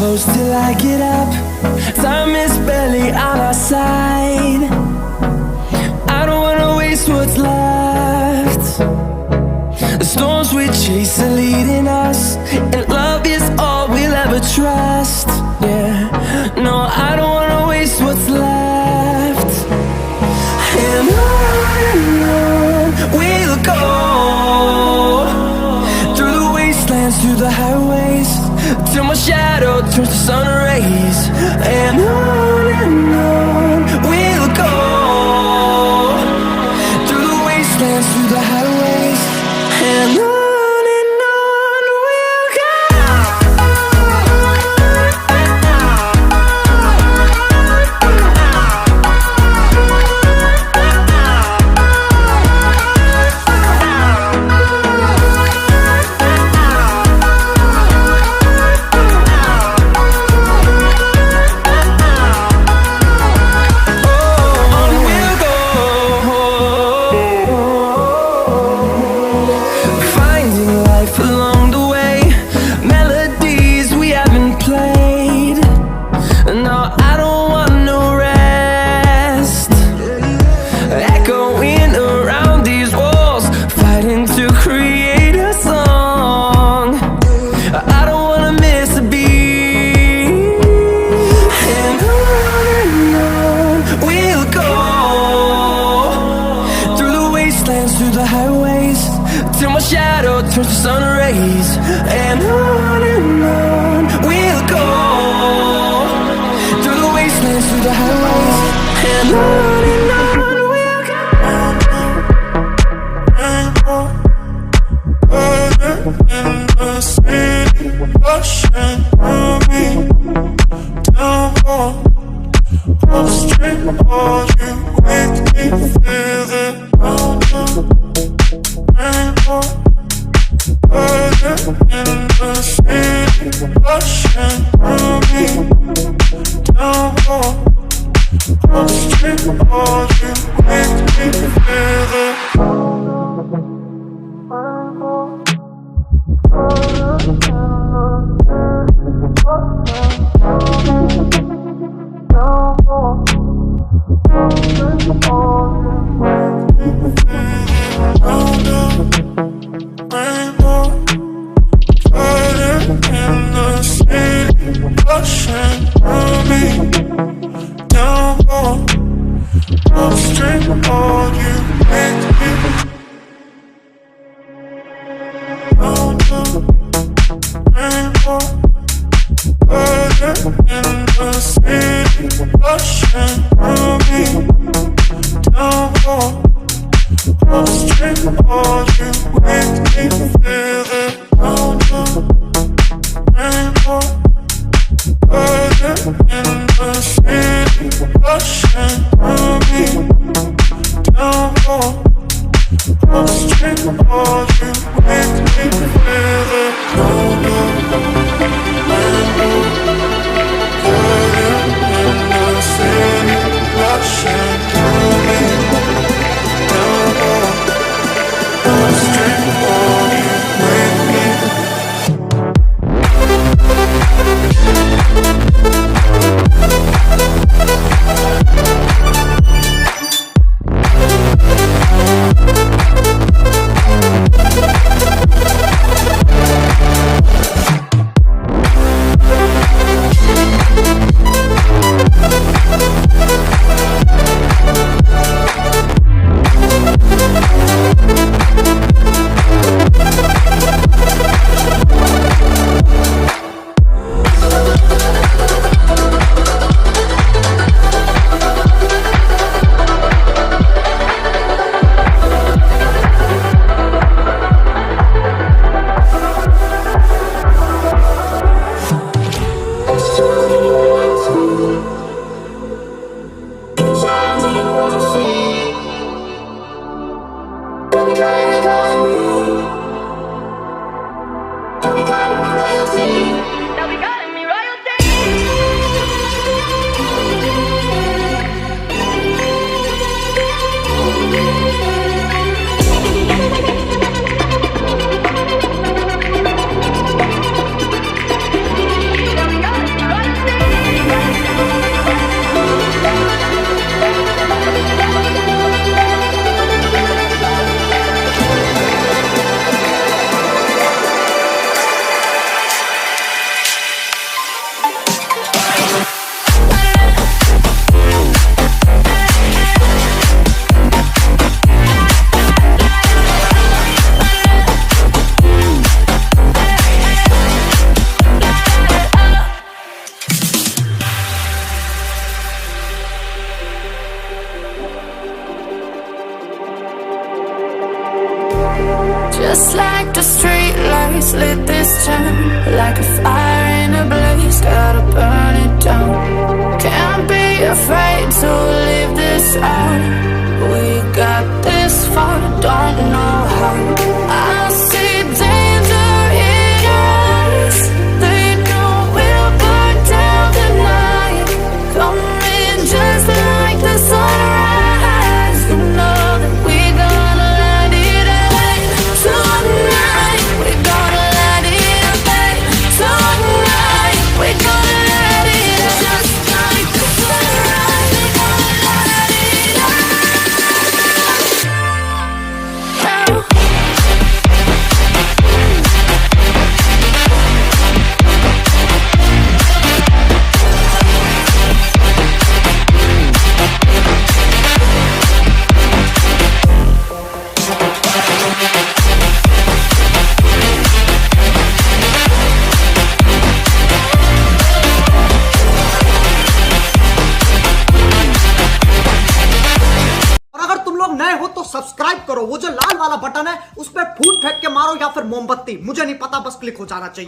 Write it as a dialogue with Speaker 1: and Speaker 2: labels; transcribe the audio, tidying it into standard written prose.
Speaker 1: close till I get up. Time is barely on our side. I don't wanna waste what's left. The storms we chase are leading us, and love is all we'll ever trust. Yeah, no, I don't wanna waste what's left. And on we'll go, through the wastelands, through the highways, till my shadow turns to sun rays. And on we'll go, through the wastelands, through the highways, and on we'll go. Through the highways, till my shadow turns to sun rays. And on we'll go, through the wastelands, through the highways, and on we'll go. In the city, rushing through me, down on the street, all you make me feel it. In the city, rushing through me, down on the street, all you make me feel it. like a fire in a blaze, gotta burn it down. Can't be afraid to leave this out. We got this far, don't know how. I see danger in your eyes. They know we'll burn down tonight. Coming just like the sunrise. You know that we gonna light it up tonight. We gonna light it up tonight. We gonna light it up just like the sunrise. We gonna light it up now.
Speaker 2: और अगर तुम लोग नए हो तो subscribe करो, वो जो लाल वाला बटन है उस पर फूट फेंक के मारो या फिर मोमबत्ती, मुझे नहीं पता, बस क्लिक हो जाना चाहिए।